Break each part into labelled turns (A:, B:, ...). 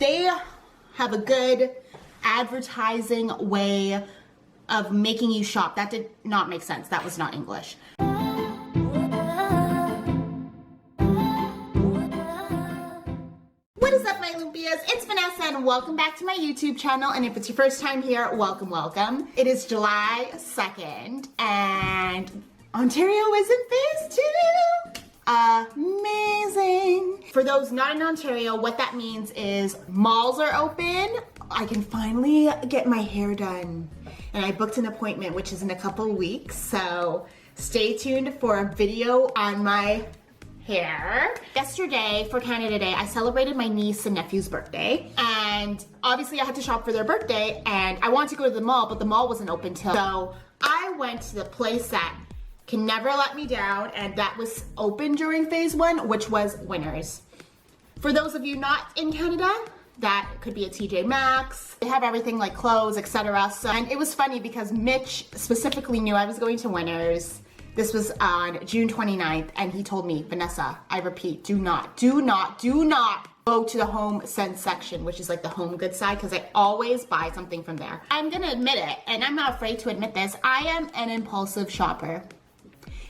A: they have a good advertising way of making you shop. That did not make sense. That was not English. What is up, my Lumpias? It's Vanessa and welcome back to my YouTube channel. And if it's your first time here, welcome, welcome. It is July 2nd and Ontario is in phase 2. Amazing. For those not in Ontario, what that means is malls are open. I can finally get my hair done. And I booked an appointment, which is in a couple weeks. So stay tuned for a video on my hair. Yesterday, for Canada Day, I celebrated my niece and nephew's birthday. And obviously I had to shop for their birthday and I wanted to go to the mall, but the mall wasn't open till. So I went to the place that can never let me down, and that was open during phase 1, which was Winners. For those of you not in Canada, that could be a TJ Maxx. They have everything like clothes, etc. So, and it was funny because Mitch specifically knew I was going to Winners. This was on June 29th, and he told me, Vanessa, I repeat, do not go to the home sense section, which is like the home goods side, because I always buy something from there. I'm gonna admit it, and I'm not afraid to admit this, I am an impulsive shopper.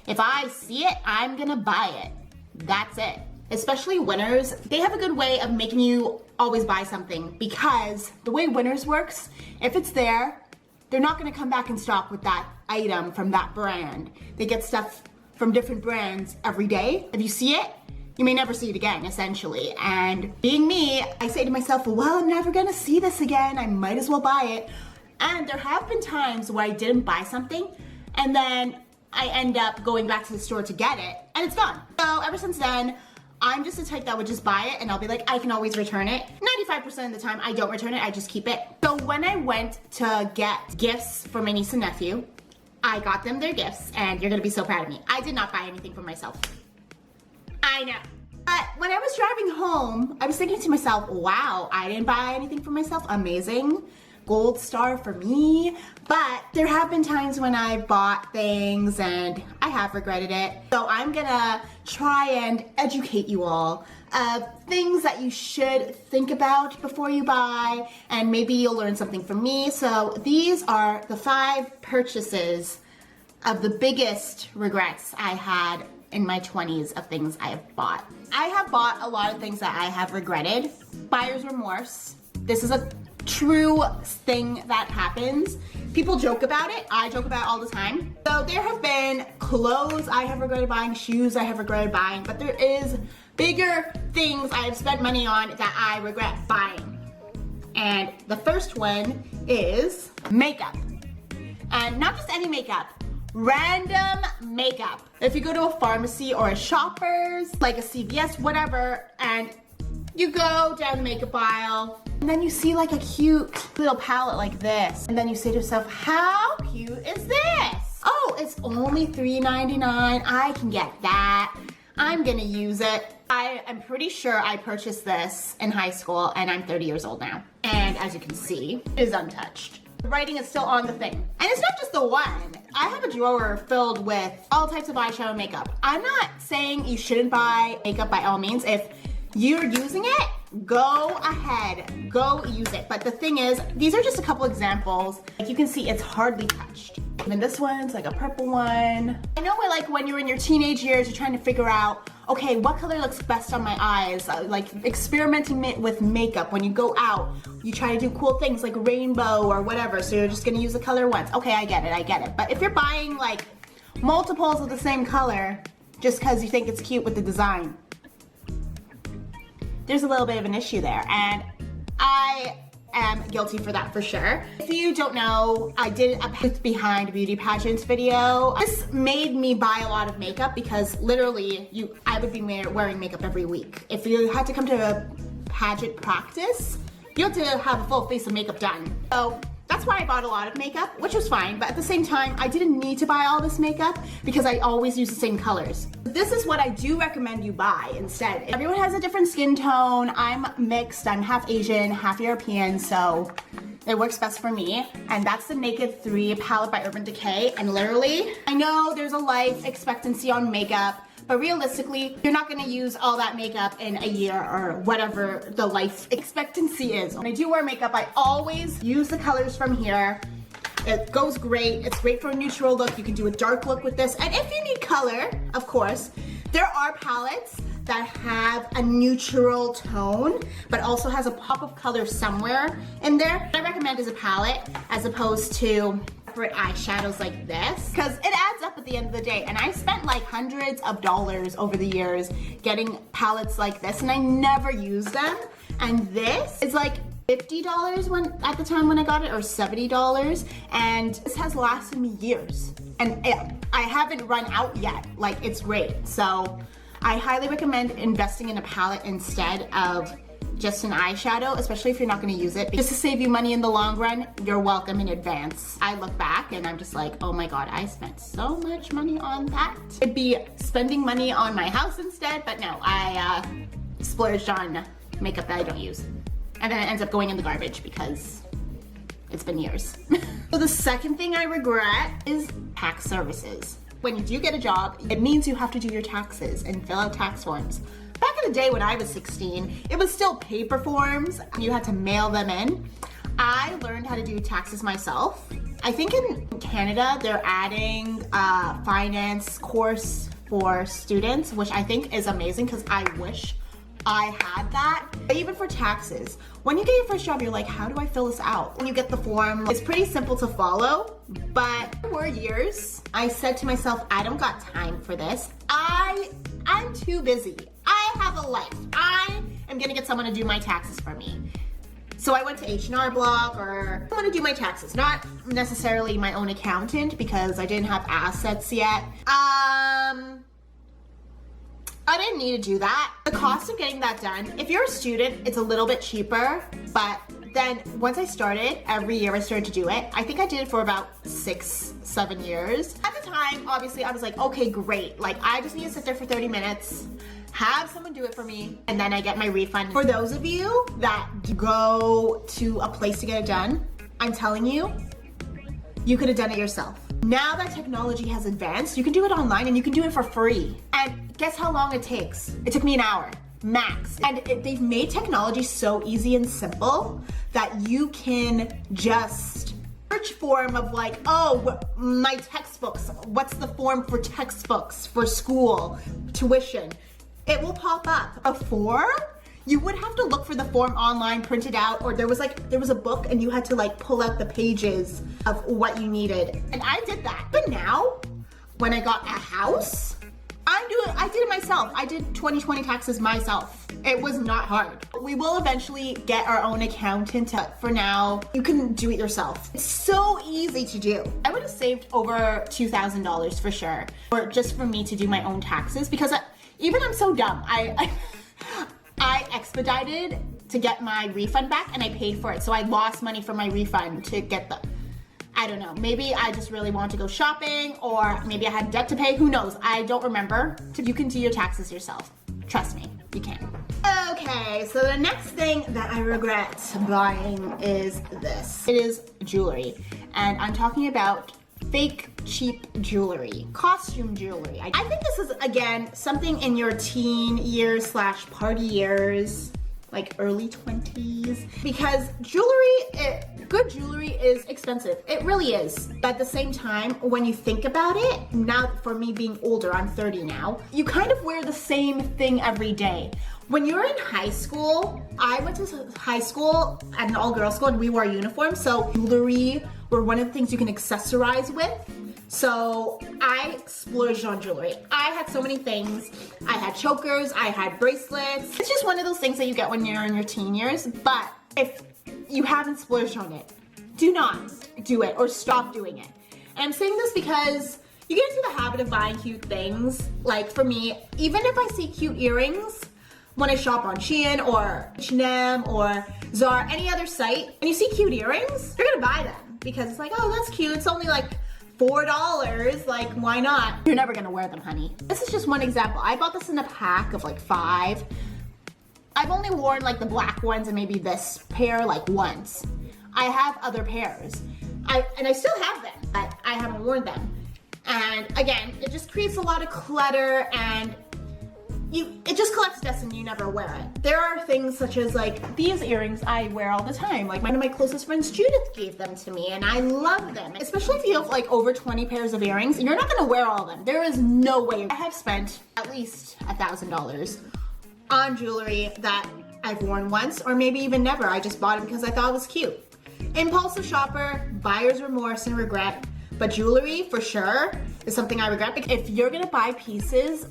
A: If I see it, I'm gonna buy it. That's it. Especially Winners, they have a good way of making you always buy something, because the way Winners works, if it's there, they're not gonna come back in stock with that item from that brand. They get stuff from different brands every day. If you see it, you may never see it again, essentially. And being me, I say to myself, well, I'm never gonna see this again. I might as well buy it. And there have been times where I didn't buy something, and then I end up going back to the store to get it, and it's gone. So ever since then, I'm just the type that would just buy it, and I'll be like, I can always return it. 95% of the time, I don't return it, I just keep it. So when I went to get gifts for my niece and nephew, I got them their gifts, and you're gonna be so proud of me. I did not buy anything for myself. I know. But when I was driving home, I was thinking to myself, wow, I didn't buy anything for myself, amazing. Gold star for me. But there have been times when I bought things and I have regretted it. So I'm gonna try and educate you all of things that you should think about before you buy, and maybe you'll learn something from me. So these are the 5 purchases of the biggest regrets I had in my 20s of things I have bought. I have bought a lot of things that I have regretted. Buyer's remorse. This is a true thing that happens. People joke about it. I joke about it all the time. So there have been clothes I have regretted buying, shoes I have regretted buying, but there is bigger things I have spent money on that I regret buying. And the first one is makeup. And not just any makeup, random makeup. If you go to a pharmacy or a Shoppers, like a CVS, whatever, and you go down the makeup aisle, and then you see like a cute little palette like this. And then you say to yourself, how cute is this? Oh, it's only $3.99. I can get that. I'm gonna use it. I am pretty sure I purchased this in high school, and I'm 30 years old now. And as you can see, it is untouched. The writing is still on the thing. And it's not just the one. I have a drawer filled with all types of eyeshadow and makeup. I'm not saying you shouldn't buy makeup by all means. If you're using it, go ahead, go use it. But the thing is, these are just a couple examples. Like you can see, it's hardly touched. And then this one's like a purple one. I know like when you're in your teenage years, you're trying to figure out, okay, what color looks best on my eyes? Like experimenting with makeup. When you go out, you try to do cool things like rainbow or whatever. So you're just gonna use the color once. Okay, I get it. But if you're buying like multiples of the same color, just because you think it's cute with the design, there's a little bit of an issue there, and I am guilty for that for sure. If you don't know, I did a Truth Behind Beauty Pageants video. This made me buy a lot of makeup because literally I would be wearing makeup every week. If you had to come to a pageant practice, you have to have a full face of makeup done. So that's why I bought a lot of makeup, which was fine, but at the same time, I didn't need to buy all this makeup because I always use the same colors. This is what I do recommend you buy instead. Everyone has a different skin tone. I'm mixed, I'm half Asian, half European, so it works best for me. And that's the Naked 3 palette by Urban Decay. And literally, I know there's a life expectancy on makeup, but realistically, you're not gonna use all that makeup in a year or whatever the life expectancy is. When I do wear makeup, I always use the colors from here. It goes great. It's great for a neutral look. You can do a dark look with this. And if you need color, of course, there are palettes that have a neutral tone, but also has a pop of color somewhere in there. What I recommend is a palette as opposed to separate eyeshadows like this, because it adds up at the end of the day. And I spent like hundreds of dollars over the years getting palettes like this, and I never use them. And this is like $50 at the time when I got it, or $70, and this has lasted me years, and I haven't run out yet. Like, it's great. So I highly recommend investing in a palette instead of just an eyeshadow, especially if you're not going to use it. Just to save you money in the long run, you're welcome in advance. I look back and I'm just like, oh my god, I spent so much money on that. It'd be spending money on my house instead, but no, I splurged on makeup that I don't use. And then it ends up going in the garbage because it's been years. So the second thing I regret is tax services. When you do get a job, it means you have to do your taxes and fill out tax forms. Back in the day when I was 16, it was still paper forms. You had to mail them in. I learned how to do taxes myself. I think in Canada, they're adding a finance course for students, which I think is amazing because I wish I had that. But even for taxes, when you get your first job, you're like, how do I fill this out? When you get the form, it's pretty simple to follow, but for years, I said to myself, I don't got time for this. I'm too busy. I have a life. I am gonna get someone to do my taxes for me. So I went to H&R Block, or I want to do my taxes, not necessarily my own accountant because I didn't have assets yet. I didn't need to do that. The cost of getting that done, if you're a student, it's a little bit cheaper, but then once I started, every year I started to do it. I think I did it for about 6-7 years. At the time, obviously, I was like, okay, great. Like, I just need to sit there for 30 minutes, have someone do it for me, and then I get my refund. For those of you that go to a place to get it done, I'm telling you, you could have done it yourself. Now that technology has advanced, you can do it online and you can do it for free. And guess how long it takes? It took me an hour, max. And they've made technology so easy and simple that you can just search form of like, oh, my textbooks, what's the form for textbooks for school, tuition? It will pop up. Before, you would have to look for the form online, print it out, or there was a book and you had to like pull out the pages of what you needed. And I did that. But now, when I got a house, I did it myself. I did 2020 taxes myself. It was not hard. We will eventually get our own accountant, but for now, you can do it yourself. It's so easy to do. I would have saved over $2,000 for sure, or just for me to do my own taxes, because even I'm so dumb. I expedited to get my refund back and I paid for it. So I lost money for my refund to get I don't know, maybe I just really wanted to go shopping, or maybe I had debt to pay, who knows? I don't remember. You can do your taxes yourself. Trust me, you can. Okay, so the next thing that I regret buying is this. It is jewelry, and I'm talking about fake cheap jewelry, costume jewelry. I think this is, again, something in your teen years / party years, like early 20s, because good jewelry is expensive. It really is. But at the same time, when you think about it, now for me being older, I'm 30 now, you kind of wear the same thing every day. When you're in high school, I went to high school at an all-girls school and we wore uniforms, so jewelry were one of the things you can accessorize with. So I splurged on jewelry. I had so many things. I had chokers, I had bracelets. It's just one of those things that you get when you're in your teen years, but if you haven't splurged on it, do not do it or stop doing it. And I'm saying this because you get into the habit of buying cute things. Like for me, even if I see cute earrings, when I shop on Shein or H&M or Zara, any other site, and you see cute earrings, you're gonna buy them because it's like, oh, that's cute. It's only like $4, like why not? You're never gonna wear them, honey. This is just one example. I bought this in a pack of like 5. I've only worn like the black ones and maybe this pair like once. I have other pairs. I still have them, but I haven't worn them. And again, it just creates a lot of clutter and it just collects dust and you never wear it. There are things such as like these earrings I wear all the time. Like one of my closest friends, Judith, gave them to me and I love them. Especially if you have like over 20 pairs of earrings, you're not gonna wear all of them. There is no way. I have spent at least $1,000 on jewelry that I've worn once or maybe even never. I just bought it because I thought it was cute. Impulsive shopper, buyer's remorse and regret. But jewelry, for sure, is something I regret. Because if you're gonna buy pieces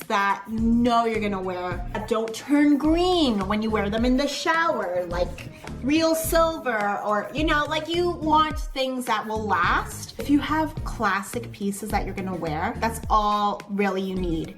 A: that you know you're gonna wear, that don't turn green when you wear them in the shower, like real silver, or you know, like you want things that will last. If you have classic pieces that you're gonna wear, that's all really you need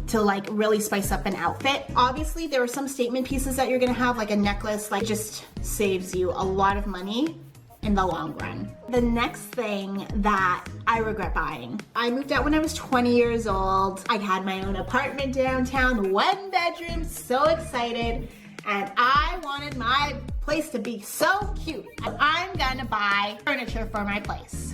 A: to like really spice up an outfit. Obviously, there are some statement pieces that you're gonna have, like a necklace, like just saves you a lot of money in the long run. The next thing that I regret buying, I moved out when I was 20 years old. I had my own apartment downtown, 1 bedroom, so excited. And I wanted my place to be so cute. I'm gonna buy furniture for my place.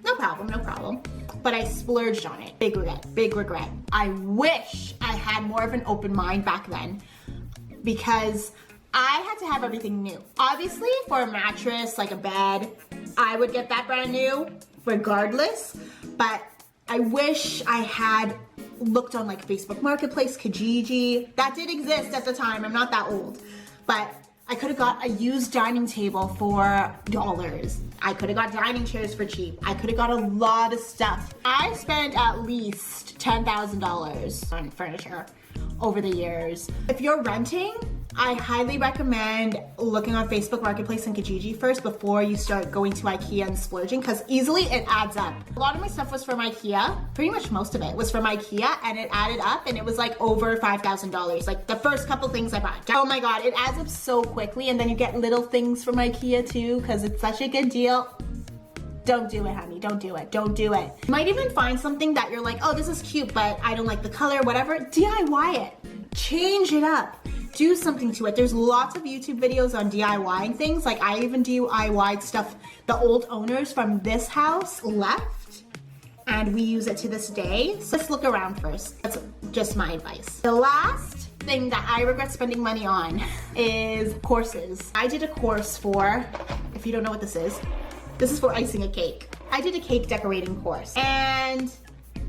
A: No problem, no problem. But I splurged on it. Big regret, big regret. I wish I had more of an open mind back then because I had to have everything new. Obviously, for a mattress, like a bed, I would get that brand new regardless, but I wish I had looked on like Facebook Marketplace, Kijiji. That did exist at the time. I'm not that old, but I could have got a used dining table for dollars. I could have got dining chairs for cheap. I could have got a lot of stuff. I spent at least $10,000 on furniture over the years. If you're renting, I highly recommend looking on Facebook Marketplace and Kijiji first before you start going to IKEA and splurging, because easily it adds up. A lot of my stuff was from IKEA. Pretty much most of it was from IKEA, and it added up and it was like over $5,000. Like the first couple things I bought. Oh my God, it adds up so quickly, and then you get little things from IKEA too because it's such a good deal. Don't do it, honey. Don't do it. Don't do it. You might even find something that you're like, oh, this is cute, but I don't like the color, whatever. DIY it. Change it up. Do something to it. There's lots of YouTube videos on DIYing things. Like I even DIY'd stuff the old owners from this house left, and we use it to this day. So let's look around first. That's just my advice. The last thing that I regret spending money on is courses. I did a course for, if you don't know what this is for icing a cake. I did a cake decorating course, and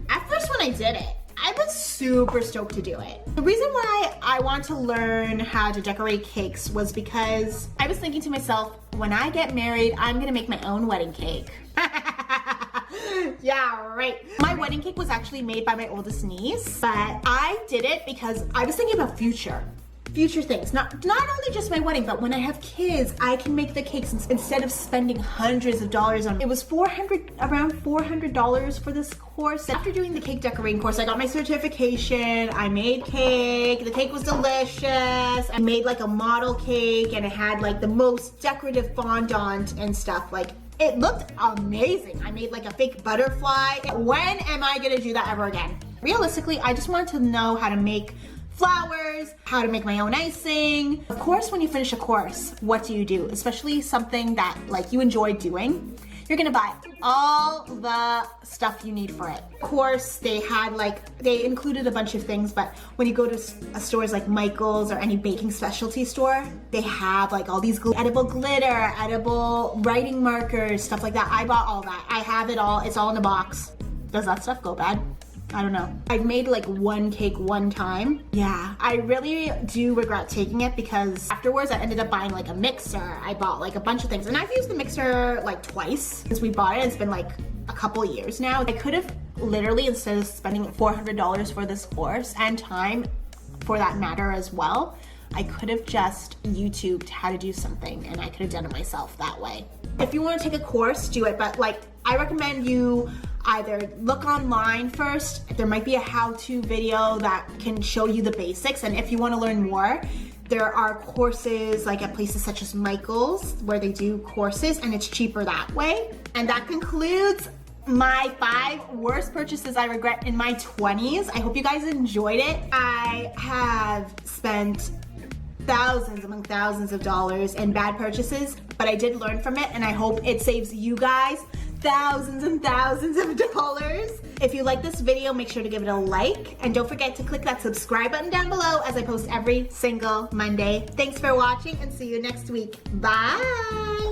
A: at first when I did it, I was super stoked to do it. The reason why I want to learn how to decorate cakes was because I was thinking to myself, when I get married, I'm gonna make my own wedding cake. Yeah, right. My wedding cake was actually made by my oldest niece, but I did it because I was thinking about future things. Not only just my wedding, but when I have kids, I can make the cakes instead of spending hundreds of dollars on it. It was around $400 for this course. After doing the cake decorating course, I got my certification. I made cake. The cake was delicious. I made like a model cake, and it had like the most decorative fondant and stuff. Like it looked amazing. I made like a fake butterfly. When am I gonna do that ever again? Realistically, I just wanted to know how to make flowers, how to make my own icing. Of course, when you finish a course, what do you do? Especially something that like you enjoy doing. You're gonna buy all the stuff you need for it. Of course, they included a bunch of things, but when you go to stores like Michael's or any baking specialty store, they have like all these edible glitter, edible writing markers, stuff like that. I bought all that. I have it all. It's all in a box. Does that stuff go bad? I don't know. I've made like one cake one time. Yeah, I really do regret taking it because afterwards I ended up buying like a mixer. I bought like a bunch of things, and I've used the mixer like twice since we bought it. It's been like a couple years now. I could have literally, instead of spending $400 for this course and time for that matter as well, I could have just YouTubed how to do something, and I could have done it myself that way. If you want to take a course, do it, but like I recommend you either look online first. There might be a how-to video that can show you the basics, and if you want to learn more, there are courses like at places such as Michael's where they do courses, and it's cheaper that way. And that concludes my 5 worst purchases I regret in my 20s. I hope you guys enjoyed it. I have spent thousands among thousands of dollars in bad purchases, but I did learn from it, and I hope it saves you guys thousands and thousands of dollars. If you like this video, make sure to give it a like, and don't forget to click that subscribe button down below as I post every single Monday. Thanks for watching, and see you next week. Bye.